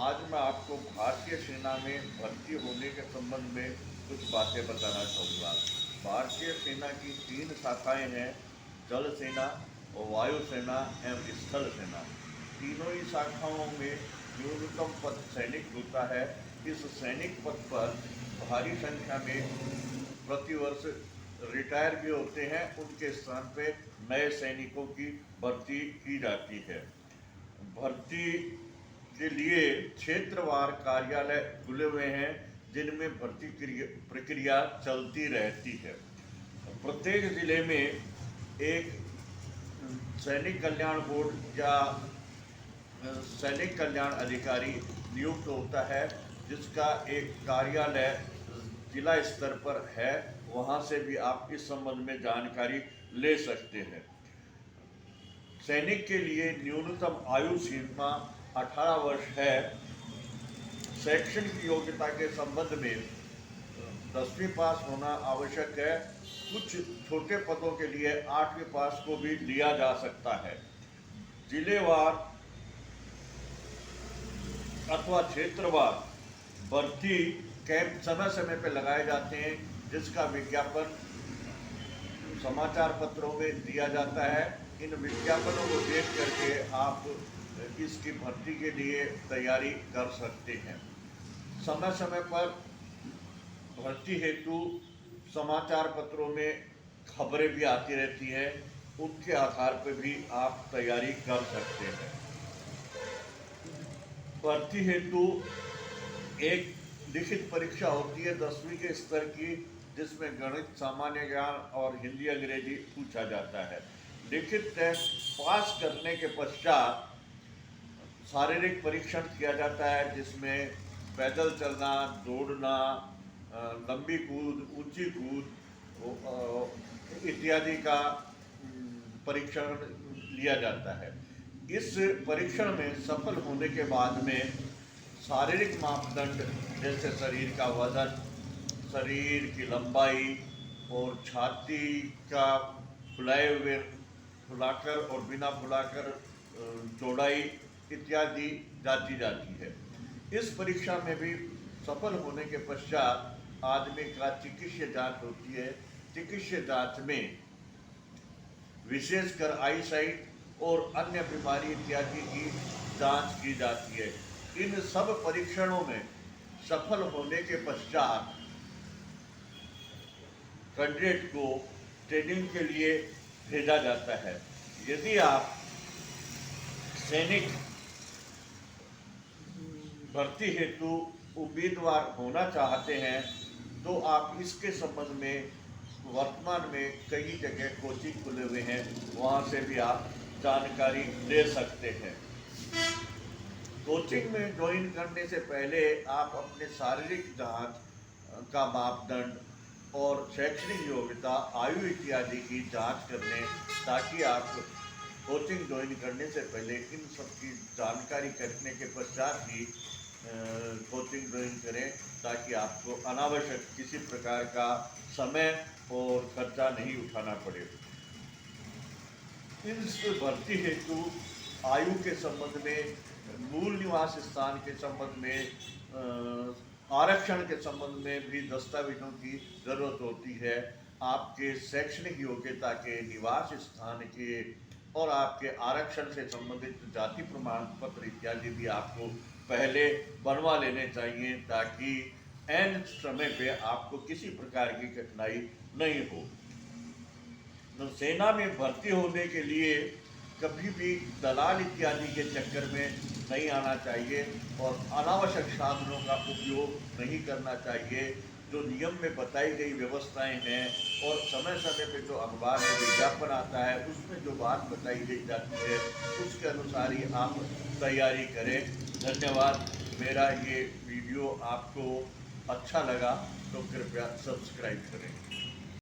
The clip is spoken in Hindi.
आज मैं आपको भारतीय सेना में भर्ती होने के संबंध में कुछ बातें बताना चाहूँगा। भारतीय सेना की 3 शाखाएं हैं, जल सेना, वायु सेना एवं स्थल सेना। तीनों ही शाखाओं में न्यूनतम पद सैनिक होता है। इस सैनिक पद पर भारी संख्या में प्रतिवर्ष रिटायर भी होते हैं, उनके स्थान पे नए सैनिकों की भर्ती की जाती है। भर्ती के लिए क्षेत्रवार कार्यालय खुले हुए हैं, जिनमें भर्ती प्रक्रिया चलती रहती है। प्रत्येक जिले में एक सैनिक कल्याण बोर्ड या सैनिक कल्याण अधिकारी नियुक्त होता है, जिसका एक कार्यालय जिला स्तर पर है। वहां से भी आप इस संबंध में जानकारी ले सकते हैं। सैनिक के लिए न्यूनतम आयु सीमा 18 वर्ष है। शैक्षणिक योग्यता के संबंध में 10वीं पास होना आवश्यक है। कुछ छोटे पदों के लिए 8वीं पास को भी लिया जा सकता है। जिलेवार अथवा क्षेत्रवार भर्ती कैंप समय समय पर लगाए जाते हैं, जिसका विज्ञापन समाचार पत्रों में दिया जाता है। इन विज्ञापनों को देख करके आप इसकी भर्ती के लिए तैयारी कर सकते हैं। समय समय पर भर्ती हेतु समाचार पत्रों में खबरें भी आती रहती हैं, उनके आधार पर भी आप तैयारी कर सकते हैं। भर्ती हेतु एक लिखित परीक्षा होती है 10वीं के स्तर की, जिसमें गणित, सामान्य ज्ञान और हिंदी अंग्रेजी पूछा जाता है। लिखित टेस्ट पास करने के पश्चात शारीरिक परीक्षण किया जाता है, जिसमें पैदल चलना, दौड़ना, लंबी कूद, ऊंची कूद इत्यादि का परीक्षण लिया जाता है। इस परीक्षण में सफल होने के बाद में शारीरिक मापदंड जैसे शरीर का वजन, शरीर की लंबाई और छाती का फुलाए हुए, फुलाकर और बिना फुलाकर चौड़ाई इत्यादि जांची जाती है। इस परीक्षा में भी सफल होने के पश्चात आदमी का चिकित्सीय जांच होती है। चिकित्सीय जांच में विशेषकर आईसाइट और अन्य बीमारी इत्यादि की जांच की जाती है। इन सब परीक्षणों में सफल होने के पश्चात कैंडिडेट को ट्रेनिंग के लिए भेजा जाता है। यदि आप सैनिक भर्ती हेतु उम्मीदवार होना चाहते हैं, तो आप इसके संबंध में वर्तमान में कई जगह कोचिंग खुले हुए हैं, वहां से भी आप जानकारी ले सकते हैं। कोचिंग में ज्वाइन करने से पहले आप अपने शारीरिक जांच का मापदंड और शैक्षणिक योग्यता, आयु इत्यादि की जांच कर लें, ताकि आप कोचिंग ज्वाइन करने से पहले इन सब की जानकारी करने के पश्चात ही कोचिंग ज्वाइन करें, ताकि आपको अनावश्यक किसी प्रकार का समय और खर्चा नहीं उठाना पड़े। इस भर्ती हेतु आयु के संबंध में, मूल निवास स्थान के संबंध में, आरक्षण के संबंध में भी दस्तावेजों की जरूरत होती है। आपके शैक्षणिक योग्यता के, निवास स्थान के और आपके आरक्षण से संबंधित जाति प्रमाण पत्र इत्यादि भी आपको पहले बनवा लेने चाहिए, ताकि ऐन समय पे आपको किसी प्रकार की कठिनाई नहीं हो। तो सेना में भर्ती होने के लिए कभी भी दलाल इत्यादि के चक्कर में नहीं आना चाहिए और अनावश्यक साधनों का उपयोग नहीं करना चाहिए। जो नियम में बताई गई व्यवस्थाएं हैं और समय समय पे जो अखबार में विज्ञापन आता है, उसमें जो बात बताई गई जाती है, उसके अनुसार ही आप तैयारी करें। धन्यवाद। मेरा ये वीडियो आपको अच्छा लगा तो कृपया सब्सक्राइब करें।